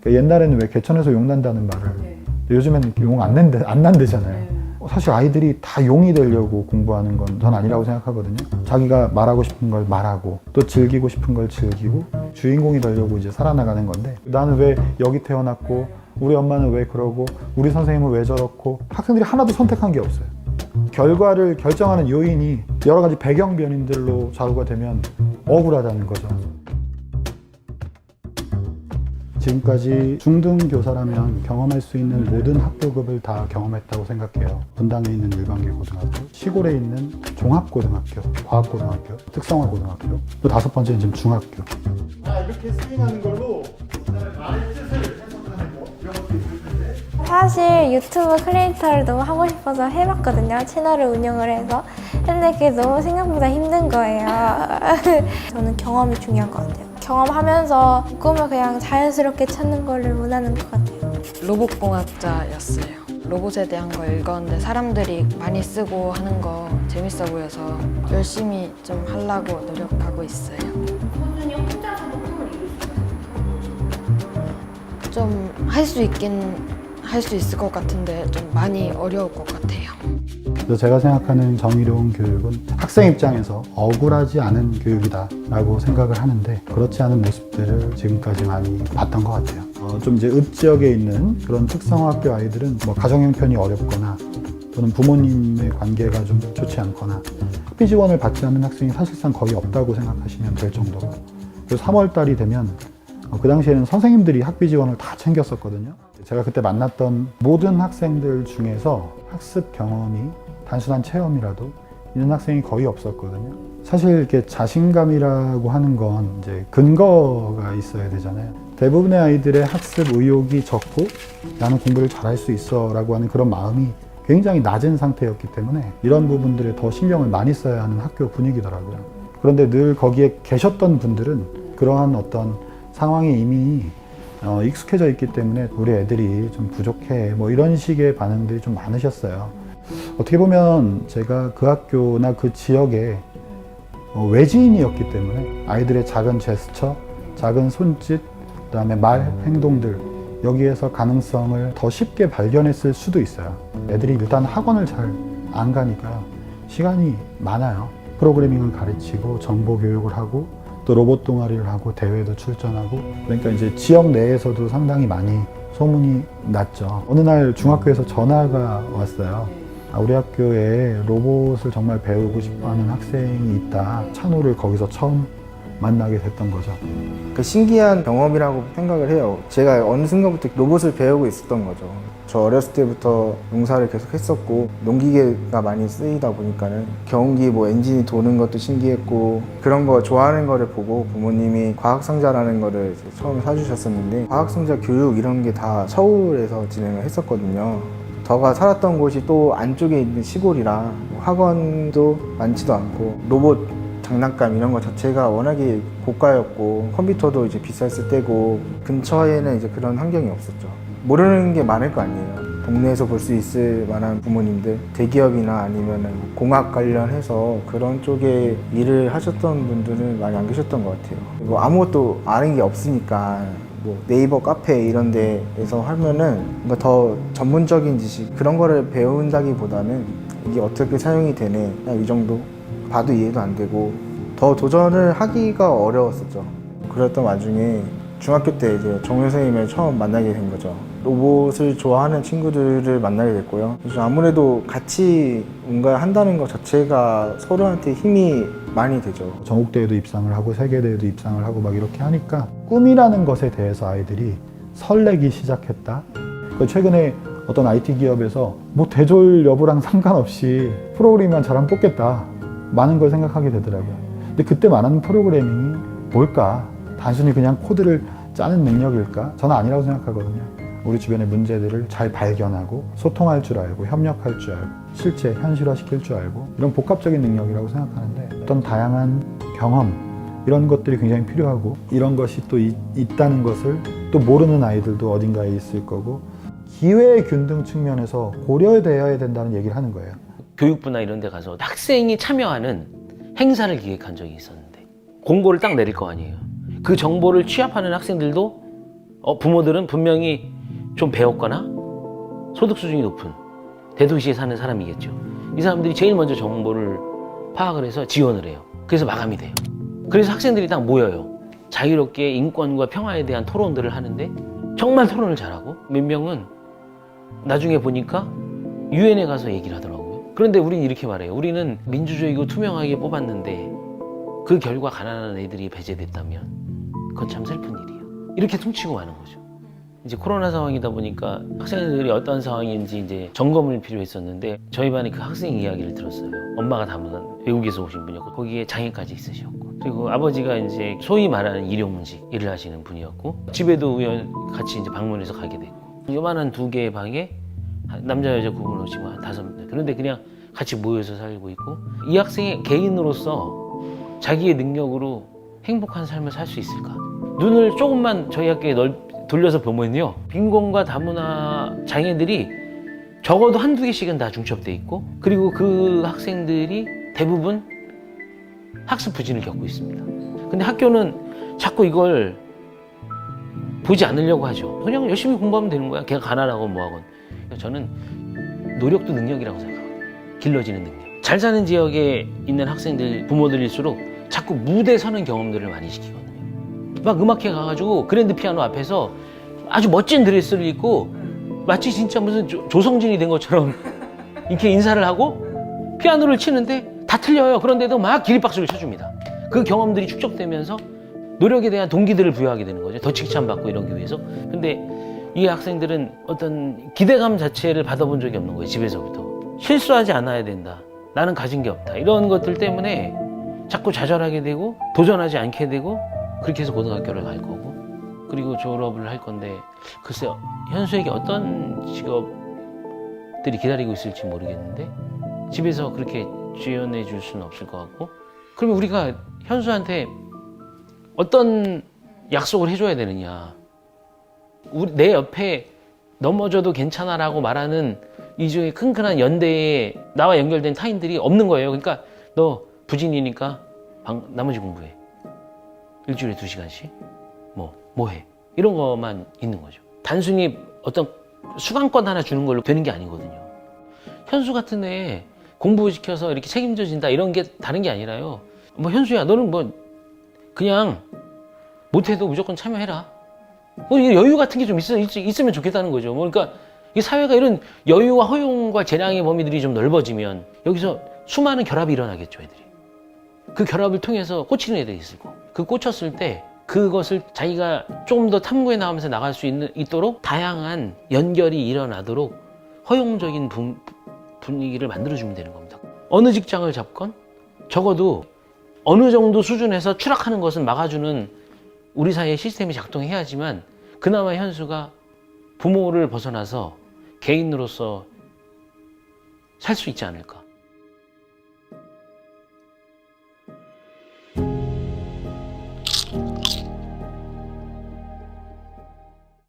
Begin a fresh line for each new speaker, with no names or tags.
그러니까 옛날에는 왜 개천에서 용 난다는 말을 요즘에는 용 안 난대잖아요. 사실 아이들이 다 용이 되려고 공부하는 건 전 아니라고 생각하거든요. 자기가 말하고 싶은 걸 말하고 또 즐기고 싶은 걸 즐기고 주인공이 되려고 이제 살아나가는 건데, 나는 왜 여기 태어났고 우리 엄마는 왜 그러고 우리 선생님은 왜 저렇고, 학생들이 하나도 선택한 게 없어요. 결과를 결정하는 요인이 여러 가지 배경 변인들로 좌우가 되면 억울하다는 거죠. 지금까지 중등교사라면 경험할 수 있는 모든 학교급을 다 경험했다고 생각해요. 분당에 있는 일반계 고등학교, 시골에 있는 종합고등학교, 과학고등학교, 특성화고등학교, 또 5번째는 지금 중학교. 이렇게 스윙하는 걸로 말의 뜻을 해석하는 거, 이런 것도 있을 텐데.
사실 유튜브 크리에이터를 너무 하고 싶어서 해봤거든요. 채널을 운영을 해서. 근데 그게 너무 생각보다 힘든 거예요. 저는 경험이 중요한 것 같아요. 경험하면서 꿈을 그냥 자연스럽게 찾는 거를 원하는 것 같아요.
로봇공학자였어요. 로봇에 대한 거 읽었는데 사람들이 많이 쓰고 하는 거 재밌어 보여서 열심히 좀 하려고 노력하고 있어요.
소준이 혼자서도 꿈을 이룰 수 있어요?
좀 할 수 있을 것 같은데 좀 많이 어려울 것 같아요.
그래서 제가 생각하는 정의로운 교육은 학생 입장에서 억울하지 않은 교육이다 라고 생각을 하는데, 그렇지 않은 모습들을 지금까지 많이 봤던 것 같아요. 좀 이제 읍지역에 있는 그런 특성화학교 아이들은 뭐 가정 형편이 어렵거나 또는 부모님의 관계가 좀 좋지 않거나 학비 지원을 받지 않는 학생이 사실상 거의 없다고 생각하시면 될 정도로. 그래서 3월 달이 되면 그 당시에는 선생님들이 학비 지원을 다 챙겼었거든요. 제가 그때 만났던 모든 학생들 중에서 학습 경험이 단순한 체험이라도 있는 학생이 거의 없었거든요. 사실 이렇게 자신감이라고 하는 건 이제 근거가 있어야 되잖아요. 대부분의 아이들의 학습 의욕이 적고 나는 공부를 잘할 수 있어 라고 하는 그런 마음이 굉장히 낮은 상태였기 때문에 이런 부분들에 더 신경을 많이 써야 하는 학교 분위기더라고요. 그런데 늘 거기에 계셨던 분들은 그러한 어떤 상황이 이미 익숙해져 있기 때문에 우리 애들이 좀 부족해 뭐 이런 식의 반응들이 좀 많으셨어요. 어떻게 보면 제가 그 학교나 그 지역에 외지인이었기 때문에 아이들의 작은 제스처, 작은 손짓, 그다음에 말, 행동들, 여기에서 가능성을 더 쉽게 발견했을 수도 있어요. 애들이 일단 학원을 잘 안 가니까요. 시간이 많아요. 프로그래밍을 가르치고 정보 교육을 하고 또 로봇 동아리를 하고 대회도 출전하고, 그러니까 이제 지역 내에서도 상당히 많이 소문이 났죠. 어느 날 중학교에서 전화가 왔어요. 우리 학교에 로봇을 정말 배우고 싶어하는 학생이 있다. 찬호를 거기서 처음 만나게 됐던 거죠.
그 신기한 경험이라고 생각을 해요. 제가 어느 순간부터 로봇을 배우고 있었던 거죠. 저 어렸을 때부터 농사를 계속 했었고 농기계가 많이 쓰이다 보니까는 경운기 뭐 엔진이 도는 것도 신기했고, 그런 거 좋아하는 거를 보고 부모님이 과학상자라는 거를 처음 사주셨었는데, 과학상자 교육 이런 게 다 서울에서 진행을 했었거든요. 저가 살았던 곳이 또 안쪽에 있는 시골이라 학원도 많지도 않고 로봇 장난감 이런 거 자체가 워낙에 고가였고 컴퓨터도 이제 비쌌을 때고 근처에는 이제 그런 환경이 없었죠. 모르는 게 많을 거 아니에요. 동네에서 볼 수 있을 만한 부모님들, 대기업이나 아니면은 공학 관련해서 그런 쪽에 일을 하셨던 분들은 많이 안 계셨던 것 같아요. 뭐 아무것도 아는 게 없으니까 뭐 네이버 카페 이런 데에서 하면은 뭔가 더 전문적인 지식 그런 거를 배운다기보다는 이게 어떻게 사용이 되네, 그냥 이 정도 봐도 이해도 안 되고 더 도전을 하기가 어려웠었죠. 그랬던 와중에 중학교 때 이제 정우 선생님을 처음 만나게 된 거죠. 로봇을 좋아하는 친구들을 만나게 됐고요. 그래서 아무래도 같이 뭔가 한다는 것 자체가 서로한테 힘이 많이 되죠.
전국대회도 입상을 하고 세계대회도 입상을 하고 막 이렇게 하니까 꿈이라는 것에 대해서 아이들이 설레기 시작했다. 최근에 어떤 IT 기업에서 뭐 대졸 여부랑 상관없이 프로그래밍만 잘하면 뽑겠다, 많은 걸 생각하게 되더라고요. 근데 그때 말하는 프로그래밍이 뭘까? 단순히 그냥 코드를 짜는 능력일까? 저는 아니라고 생각하거든요. 우리 주변의 문제들을 잘 발견하고 소통할 줄 알고 협력할 줄 알고 실제 현실화시킬 줄 알고 이런 복합적인 능력이라고 생각하는데, 어떤 다양한 경험 이런 것들이 굉장히 필요하고, 이런 것이 또 있다는 것을 또 모르는 아이들도 어딘가에 있을 거고, 기회 균등 측면에서 고려되어야 된다는 얘기를 하는 거예요.
교육부나 이런 데 가서 학생이 참여하는 행사를 기획한 적이 있었는데 공고를 딱 내릴 거 아니에요. 그 정보를 취합하는 학생들도 부모들은 분명히 좀 배웠거나 소득 수준이 높은 대도시에 사는 사람이겠죠. 이 사람들이 제일 먼저 정보를 파악을 해서 지원을 해요. 그래서 마감이 돼요. 그래서 학생들이 딱 모여요. 자유롭게 인권과 평화에 대한 토론들을 하는데 정말 토론을 잘하고 몇 명은 나중에 보니까 유엔에 가서 얘기를 하더라고요. 그런데 우리는 이렇게 말해요. 우리는 민주주의고 투명하게 뽑았는데 그 결과 가난한 애들이 배제됐다면 그건 참 슬픈 일이에요. 이렇게 퉁치고 마는 거죠. 이제 코로나 상황이다 보니까 학생들이 어떤 상황인지 이제 점검을 필요했었는데 저희 반에 그 학생 이야기를 들었어요. 엄마가 다문화 외국에서 오신 분이었고 거기에 장애까지 있으셨고 그리고 아버지가 이제 소위 말하는 일용직 일을 하시는 분이었고 집에도 같이 이제 방문해서 가게 됐고 요만한 2개의 방에 남자 여자 구분 없이 한 5명 그런데 그냥 같이 모여서 살고 있고 이 학생의 개인으로서 자기의 능력으로 행복한 삶을 살 수 있을까? 눈을 조금만 저희 학교에 돌려서 보면요 빈곤과 다문화 장애들이 적어도 1~2개씩은 다 중첩돼 있고 그리고 그 학생들이 대부분 학습 부진을 겪고 있습니다. 근데 학교는 자꾸 이걸 보지 않으려고 하죠. 그냥 열심히 공부하면 되는 거야. 걔가 가난하건 뭐하건. 저는 노력도 능력이라고 생각하거든요. 길러지는 능력. 잘 사는 지역에 있는 학생들, 부모들일수록 자꾸 무대 서는 경험들을 많이 시키거든요. 막 음악회 가가지고 그랜드 피아노 앞에서 아주 멋진 드레스를 입고 마치 진짜 무슨 조성진이 된 것처럼 이렇게 인사를 하고 피아노를 치는데 다 틀려요. 그런데도 막 기립박수를 쳐줍니다. 그 경험들이 축적되면서 노력에 대한 동기들을 부여하게 되는 거죠. 더 칭찬받고 이러기 위해서. 근데 이 학생들은 어떤 기대감 자체를 받아본 적이 없는 거예요. 집에서부터. 실수하지 않아야 된다. 나는 가진 게 없다. 이런 것들 때문에 자꾸 좌절하게 되고 도전하지 않게 되고 그렇게 해서 고등학교를 갈 거고 그리고 졸업을 할 건데 글쎄요. 현수에게 어떤 직업들이 기다리고 있을지 모르겠는데 집에서 그렇게 지원해 줄 수는 없을 것 같고 그러면 우리가 현수한테 어떤 약속을 해줘야 되느냐 내 옆에 넘어져도 괜찮아라고 말하는 이중에 끈끈한 연대에 나와 연결된 타인들이 없는 거예요. 그러니까 너 부진이니까 나머지 공부해. 일주일에 2시간씩 뭐 해. 이런 것만 있는 거죠. 단순히 어떤 수강권 하나 주는 걸로 되는 게 아니거든요. 현수 같은 애 공부시켜서 이렇게 책임져 진다 이런 게 다른 게 아니라요. 현수야 너는 그냥 못해도 무조건 참여해라. 여유 같은 게 좀 있으면 좋겠다는 거죠. 그러니까 이 사회가 이런 여유와 허용과 재량의 범위들이 좀 넓어지면 여기서 수많은 결합이 일어나겠죠, 애들이. 그 결합을 통해서 꽂히는 애들이 있을 거고. 그 꽂혔을 때 그것을 자기가 조금 더 탐구해 나가면서 나갈 수 있도록 다양한 연결이 일어나도록 허용적인 분위기를 만들어주면 되는 겁니다. 어느 직장을 잡건 적어도 어느 정도 수준에서 추락하는 것은 막아주는 우리 사회의 시스템이 작동해야지만 그나마 현수가 부모를 벗어나서 개인으로서 살 수 있지 않을까.